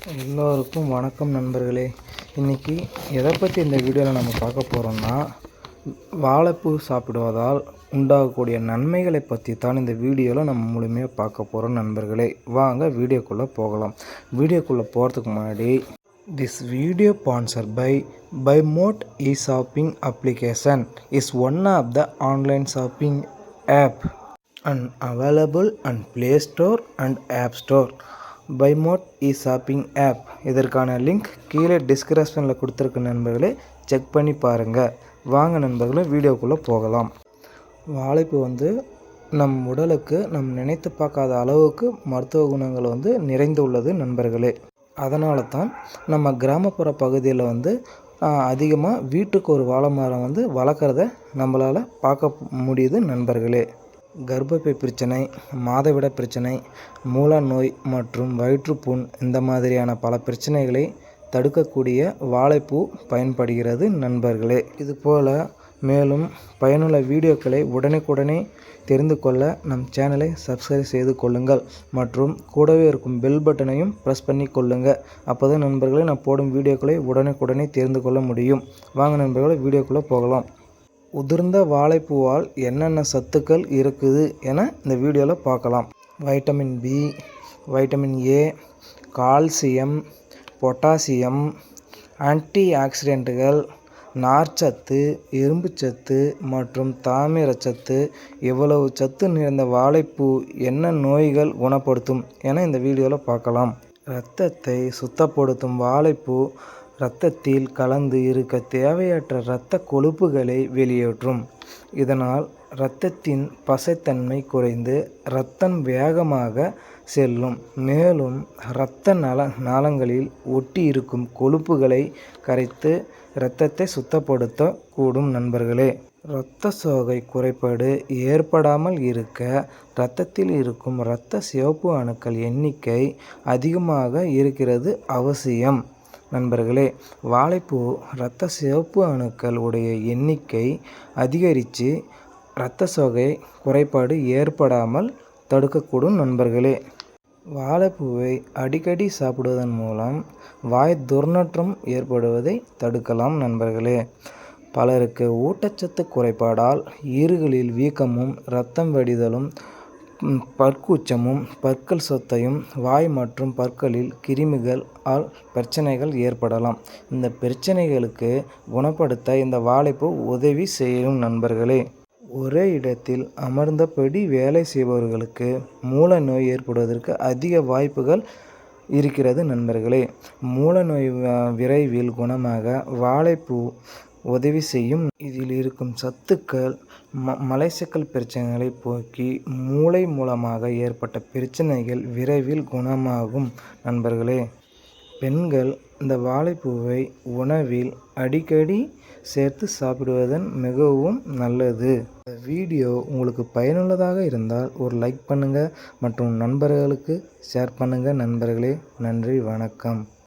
எல்லோருக்கும் வணக்கம் நண்பர்களே. இன்றைக்கி எதை பற்றி இந்த வீடியோவில் நம்ம பார்க்க போகிறோம்னா, வாழைப்பூ சாப்பிடுவதால் உண்டாகக்கூடிய நன்மைகளை பற்றி தான் இந்த வீடியோவில் நம்ம முழுமையாக பார்க்க போகிறோம் நண்பர்களே. வாங்க வீடியோக்குள்ளே போகலாம். வீடியோக்குள்ளே போகிறதுக்கு முன்னாடி, this video sponsored by Mod shopping application is one of the online shopping app and available and play store and app store. Bymod shopping app, இதற்கான லிங்க் கீழே டிஸ்கிரிப்ஷனில் கொடுத்துருக்க நண்பர்களே, செக் பண்ணி பாருங்கள். வாங்க நண்பர்களே வீடியோக்குள்ளே போகலாம். வாழைப்பூ நம் உடலுக்கு நம் நினைத்து பார்க்காத அளவுக்கு மருத்துவ குணங்கள் நிறைந்துள்ளது நண்பர்களே. அதனால தான் நம்ம கிராமப்புற பகுதியில் அதிகமாக வீட்டுக்கு ஒரு வாழை மரம் வளர்க்குறத நம்மளால் பார்க்க முடியுது நண்பர்களே. கர்ப்பப்பை பிரச்சனை, மாதவிட பிரச்சனை, மூல நோய் மற்றும் வயிற்றுப்புண் இந்த மாதிரியான பல பிரச்சனைகளை தடுக்கக்கூடிய வாழைப்பூ பயன்படுகிறது நண்பர்களே. இதுபோல் மேலும் பயனுள்ள வீடியோக்களை உடனுக்குடனே தெரிந்து கொள்ள நம் சேனலை சப்ஸ்கிரைப் செய்து கொள்ளுங்கள் மற்றும் கூடவே இருக்கும் பெல் பட்டனையும் ப்ரெஸ் பண்ணி கொள்ளுங்கள். அப்போ தான் நண்பர்களே நான் போடும் வீடியோக்களை உடனுக்குடனே தெரிந்து கொள்ள முடியும். வாங்க நண்பர்களே வீடியோக்குள்ளே போகலாம். உதிர்ந்த வாழைப்பூவால் என்னென்ன சத்துக்கள் இருக்குது என இந்த வீடியோவில் பார்க்கலாம். Vitamin B, vitamin A, calcium, potassium, anti ஆக்சிடென்ட்டுகள், நார்ச்சத்து, இரும்புச்சத்து மற்றும் தாமிரச்சத்து, இவ்வளவு சத்து நிறைந்த வாழைப்பூ என்ன நோய்கள் குணப்படுத்தும் என இந்த வீடியோவில் பார்க்கலாம். இரத்தத்தை சுத்தப்படுத்தும் வாழைப்பூ இரத்தத்தில் கலந்து இருக்க தேவையற்ற இரத்த கொழுப்புகளை வெளியேற்றும். இதனால் இரத்தத்தின் பசைத்தன்மை குறைந்து இரத்தம் வேகமாக செல்லும். மேலும் இரத்த நாளங்களில் ஒட்டி இருக்கும் கொழுப்புகளை கரைத்து இரத்தத்தை சுத்தப்படுத்த கூடும் நண்பர்களே. இரத்த சோகை குறைபாடு ஏற்படாமல் இருக்க இரத்தத்தில் இருக்கும் இரத்த சிவப்பு அணுக்கள் எண்ணிக்கை அதிகமாக இருக்கிறது அவசியம் நண்பர்களே. வாழைப்பூ இரத்த சிவப்பு அணுக்கள் உடைய எண்ணிக்கை அதிகரித்து இரத்த சோகை குறைபாடு ஏற்படாமல் தடுக்கக்கூடும் நண்பர்களே. வாழைப்பூவை அடிக்கடி சாப்பிடுவதன் மூலம் வாய் துர்நாற்றம் ஏற்படுவதை தடுக்கலாம் நண்பர்களே. பலருக்கு ஊட்டச்சத்து குறைபாடால் ஈறுகளில் வீக்கமும் இரத்தம் வடிதலும் பற்கூச்சமும் பற்கள் சொத்தையும் வாய் மற்றும் பற்களில் கிருமிகள் ஆல் பிரச்சனைகள் ஏற்படலாம். இந்த பிரச்சனைகளுக்கு குணப்படுத்த இந்த வாழைப்பூ உதவி செய்யும் நண்பர்களே. ஒரே இடத்தில் அமர்ந்தபடி வேலை செய்பவர்களுக்கு மூல நோய் ஏற்படுவதற்கு அதிக வாய்ப்புகள் இருக்கிறது நண்பர்களே. மூல நோய் விரைவில் குணமாக வாழைப்பூ உதவி செய்யும். இதில் இருக்கும் சத்துக்கள் மலச்சிக்கல் பிரச்சனைகளை போக்கி மூளை மூலமாக ஏற்பட்ட பிரச்சனைகள் விரைவில் குணமாகும் நண்பர்களே. பெண்கள் இந்த வாழைப்பூவை உணவில் அடிக்கடி சேர்த்து சாப்பிடுவதன் மிகவும் நல்லது. இந்த வீடியோ உங்களுக்கு பயனுள்ளதாக இருந்தால் ஒரு லைக் பண்ணுங்கள் மற்றும் நண்பர்களுக்கு ஷேர் பண்ணுங்கள் நண்பர்களே. நன்றி, வணக்கம்.